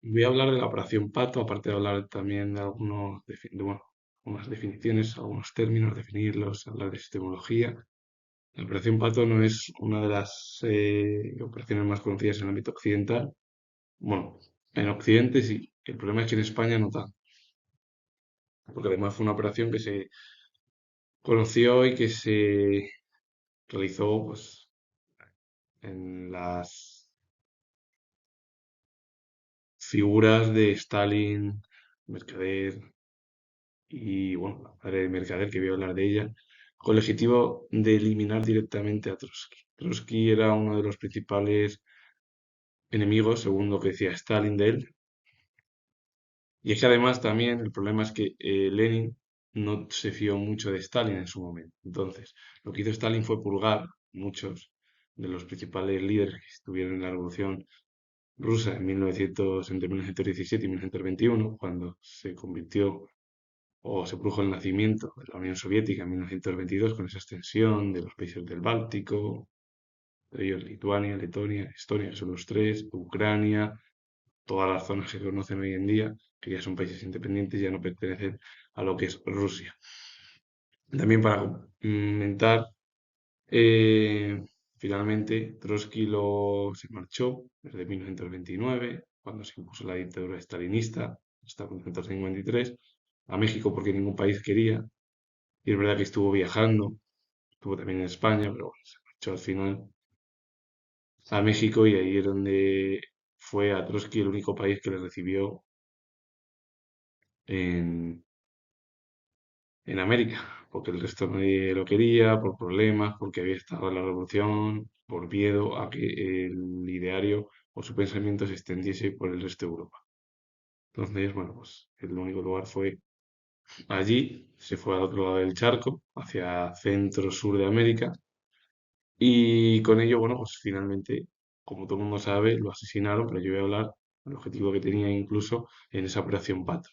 Voy a hablar de la operación Pato, aparte de hablar también de algunas definiciones, algunos términos, definirlos, hablar de epistemología. La operación Pato no es una de las operaciones más conocidas en el ámbito occidental. Bueno, en Occidente sí. El problema es que en España no tanto, porque además fue una operación que se conoció y que se realizó pues, en las figuras de Stalin, Mercader, y bueno, la madre de Mercader, que voy a hablar de ella, con el objetivo de eliminar directamente a Trotsky. Trotsky era uno de los principales enemigos, según lo que decía Stalin de él, y es que además también el problema es que Lenin no se fió mucho de Stalin en su momento. Entonces, lo que hizo Stalin fue purgar muchos de los principales líderes que estuvieron en la Revolución Rusa en 1900, entre 1917 y 1921, cuando se convirtió o se produjo el nacimiento de la Unión Soviética en 1922 con esa extensión de los países del Báltico, de ellos Lituania, Letonia, Estonia, que son los tres, Ucrania, todas las zonas que se conocen hoy en día, que ya son países independientes, ya no pertenecen a lo que es Rusia. También para comentar, eh, finalmente Trotsky se marchó desde 1929, cuando se impuso la dictadura stalinista, hasta 1953, a México porque ningún país quería. Y es verdad que estuvo viajando, estuvo también en España, pero bueno, se marchó al final a México y ahí es donde fue a Trotsky el único país que le recibió en, en América, porque el resto nadie lo quería, por problemas, porque había estado en la revolución, por miedo a que el ideario o su pensamiento se extendiese por el resto de Europa. Entonces, bueno, pues el único lugar fue allí, se fue al otro lado del charco, hacia centro-sur de América. Y con ello, bueno, pues finalmente, como todo el mundo sabe, lo asesinaron, pero yo voy a hablar del objetivo que tenía incluso en esa operación Pato.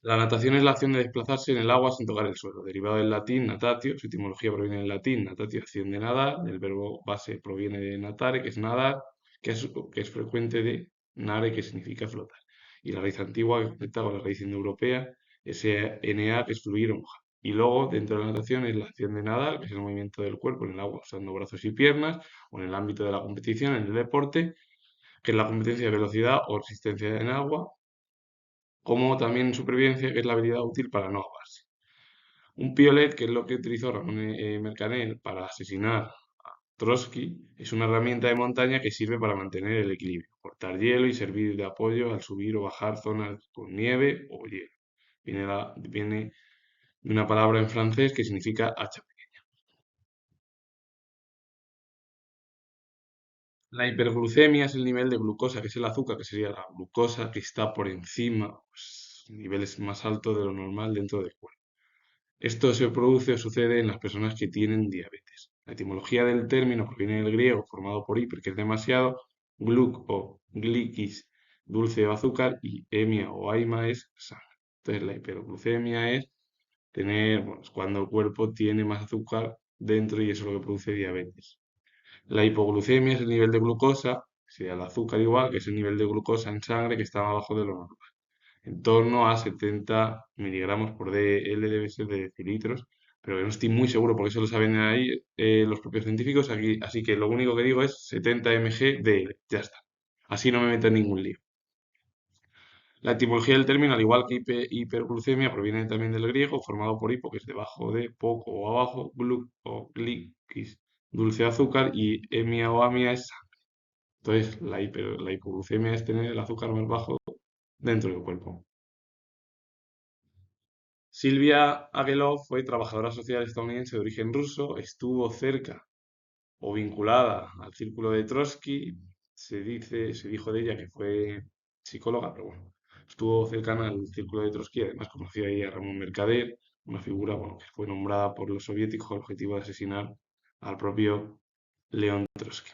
La natación es la acción de desplazarse en el agua sin tocar el suelo, derivado del latín natatio, su etimología proviene del latín natatio, acción de nadar, del verbo base proviene de natare, que es nadar, que es frecuente de nare, que significa flotar. Y la raíz antigua, que conecta con la raíz indoeuropea, na, que es fluir o mojar. Y luego, dentro de la natación, es la acción de nadar, que es el movimiento del cuerpo en el agua usando brazos y piernas, o en el ámbito de la competición, en el deporte, que es la competencia de velocidad o resistencia en agua, como también en supervivencia, que es la habilidad útil para no ahogarse. Un piolet, que es lo que utilizó Ramón Mercader para asesinar a Trotsky, es una herramienta de montaña que sirve para mantener el equilibrio, cortar hielo y servir de apoyo al subir o bajar zonas con nieve o hielo. Viene de una palabra en francés que significa hacha. La hiperglucemia es el nivel de glucosa, que es el azúcar, que sería la glucosa que está por encima, pues, niveles más altos de lo normal dentro del cuerpo. Esto se produce o sucede en las personas que tienen diabetes. La etimología del término proviene del griego, formado por hiper, que es demasiado, gluc o gliquis, dulce o azúcar, y emia o aima es sangre. Entonces, la hiperglucemia es bueno, es cuando el cuerpo tiene más azúcar dentro y eso es lo que produce diabetes. La hipoglucemia es el nivel de glucosa, sería el azúcar igual, que es el nivel de glucosa en sangre que está abajo de lo normal. En torno a 70 miligramos por dl debe ser de decilitros, pero que no estoy muy seguro porque eso lo saben ahí los propios científicos, aquí, así que lo único que digo es 70 mg dl, ya está. Así no me meto en ningún lío. La etimología del término, al igual que hiperglucemia, proviene también del griego, formado por hipo, que es debajo de, poco o abajo, gluc o gliquis, dulce azúcar, y emia o amia es sangre. Entonces, la hipoglucemia es tener el azúcar más bajo dentro del cuerpo. Silvia Agelov fue trabajadora social estadounidense de origen ruso, estuvo cerca o vinculada al círculo de Trotsky. Se dijo de ella que fue psicóloga, pero bueno, estuvo cercana al círculo de Trotsky. Además, conoció ahí a Ramón Mercader, una figura, bueno, que fue nombrada por los soviéticos con el objetivo de asesinar al propio León Trotsky.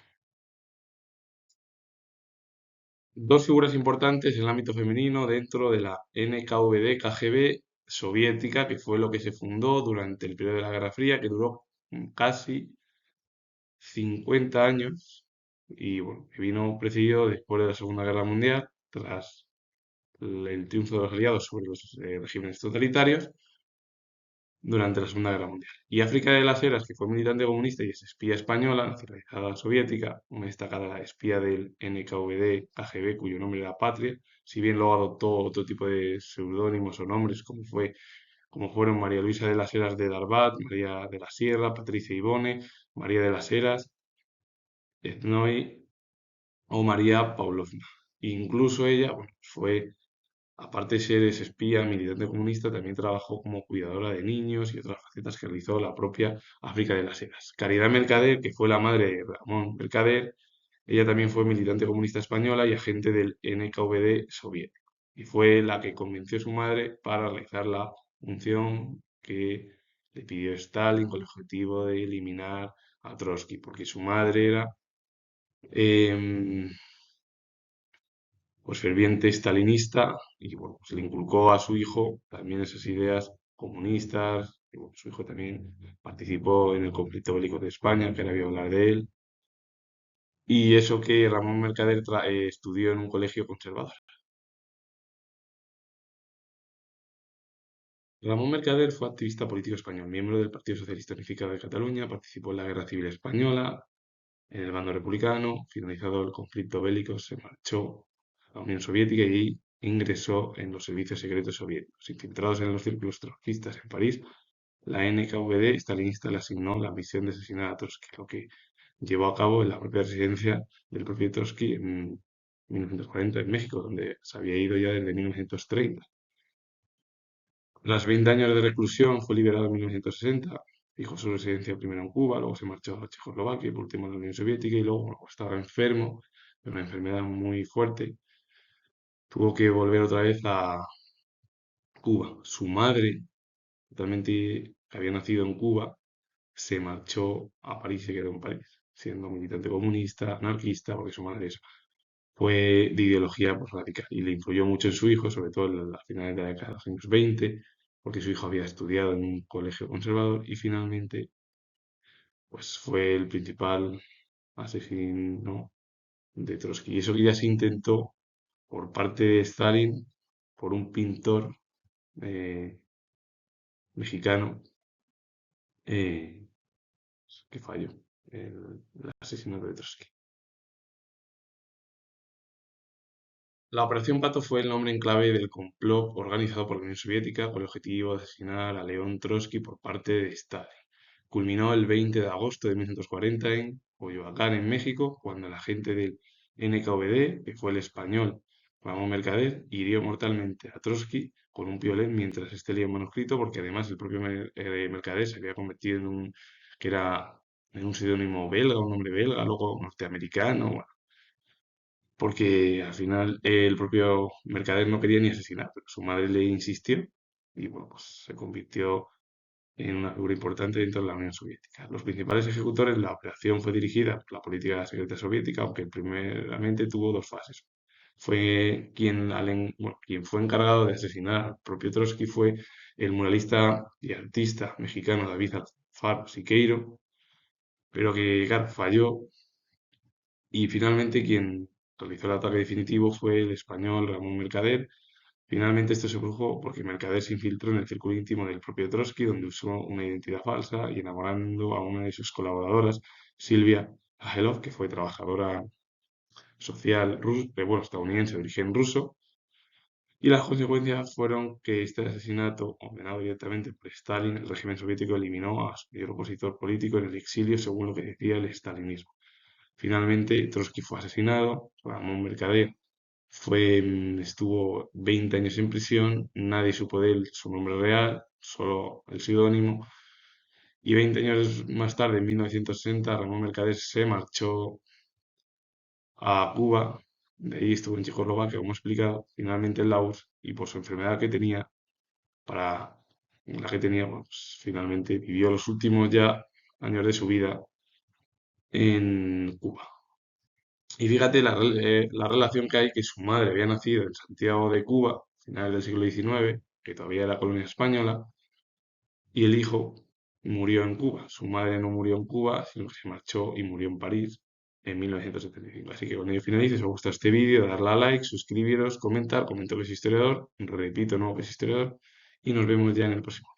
Dos figuras importantes en el ámbito femenino dentro de la NKVD-KGB soviética, que fue lo que se fundó durante el periodo de la Guerra Fría, que duró casi 50 años, y bueno, que vino precedido después de la Segunda Guerra Mundial, tras el triunfo de los aliados sobre los regímenes totalitarios durante la Segunda Guerra Mundial. Y África de las Heras, que fue militante comunista y es espía española, nacionalizada soviética, una destacada espía del NKVD KGB, cuyo nombre era Patria, si bien luego adoptó otro tipo de seudónimos o nombres, como fueron María Luisa de las Heras de Darbat, María de la Sierra, Patricia Ibone, María de las Heras, Etnoy o María Pavlovna. Incluso ella, bueno, fue, aparte de ser espía, militante comunista, también trabajó como cuidadora de niños y otras facetas que realizó la propia África de las Heras. Caridad Mercader, que fue la madre de Ramón Mercader, ella también fue militante comunista española y agente del NKVD soviético. Y fue la que convenció a su madre para realizar la función que le pidió Stalin con el objetivo de eliminar a Trotsky, porque su madre era em, pues ferviente stalinista y bueno, pues le inculcó a su hijo también esas ideas comunistas. Y, bueno, su hijo también participó en el conflicto bélico de España, que ahora voy a hablar de él. Y eso que Ramón Mercader estudió en un colegio conservador. Ramón Mercader fue activista político español, miembro del Partido Socialista Unificado de Cataluña, participó en la Guerra Civil Española, en el bando republicano. Finalizado el conflicto bélico, se marchó a la Unión Soviética y ingresó en los servicios secretos soviéticos. Infiltrados en los círculos trotskistas en París, la NKVD stalinista le asignó la misión de asesinar a Trotsky, lo que llevó a cabo en la propia residencia del propio Trotsky en 1940 en México, donde se había ido ya desde 1930. Tras 20 años de reclusión, fue liberado en 1960. Fijó su residencia primero en Cuba, luego se marchó a Checoslovaquia y por último a la Unión Soviética y luego, bueno, estaba enfermo de una enfermedad muy fuerte. Tuvo que volver otra vez a Cuba. Su madre, totalmente que había nacido en Cuba, se marchó a París y se quedó en París, siendo militante comunista, anarquista, porque su madre fue de ideología pues, radical y le influyó mucho en su hijo, sobre todo en las finales de la década de los años 20, porque su hijo había estudiado en un colegio conservador y finalmente pues fue el principal asesino de Trotsky. Y eso que ya se intentó por parte de Stalin, por un pintor eh, mexicano eh, que falló, el asesinato de Trotsky. La Operación Pato fue el nombre en clave del complot organizado por la Unión Soviética con el objetivo de asesinar a León Trotsky por parte de Stalin. Culminó el 20 de agosto de 1940 en Coyoacán, en México, cuando el agente del NKVD, que fue el español Ramón Mercader, hirió mortalmente a Trotsky con un piolín mientras este leía un manuscrito, porque además el propio Mercader se había convertido que era en un seudónimo belga, un nombre belga, luego norteamericano, bueno, porque al final el propio Mercader no quería ni asesinar, pero su madre le insistió y bueno, pues se convirtió en una figura importante dentro de la Unión Soviética. Los principales ejecutores, la operación fue dirigida por la política secreta soviética, aunque primeramente tuvo dos fases. Quien fue encargado de asesinar al propio Trotsky fue el muralista y artista mexicano David Alfaro Siqueiro, pero que, claro, falló y finalmente quien realizó el ataque definitivo fue el español Ramón Mercader. Finalmente esto se produjo porque Mercader se infiltró en el círculo íntimo del propio Trotsky, donde usó una identidad falsa y enamorando a una de sus colaboradoras, Silvia Agelov, que fue trabajadora social bueno, estadounidense de origen ruso. Y las consecuencias fueron que este asesinato, ordenado directamente por Stalin, el régimen soviético eliminó a su mayor opositor político en el exilio, según lo que decía el stalinismo. Finalmente, Trotsky fue asesinado, Ramón Mercader estuvo 20 años en prisión, nadie supo de él su nombre real, solo el seudónimo, y 20 años más tarde, en 1960, Ramón Mercader se marchó a Cuba, de ahí estuvo en Checoslovaquia, como he explicado, finalmente en Laos, y por su enfermedad que tenía, para la que tenía, pues, finalmente vivió los últimos ya años de su vida en Cuba. Y fíjate la relación que hay que su madre había nacido en Santiago de Cuba, a finales del siglo XIX, que todavía era colonia española, y el hijo murió en Cuba. Su madre no murió en Cuba, sino que se marchó y murió en París. en 1975. Así que cuando yo finalice, si os gusta este vídeo, darle a like, suscribiros, comentar, comento que es historiador, repito, no que es historiador, y nos vemos ya en el próximo.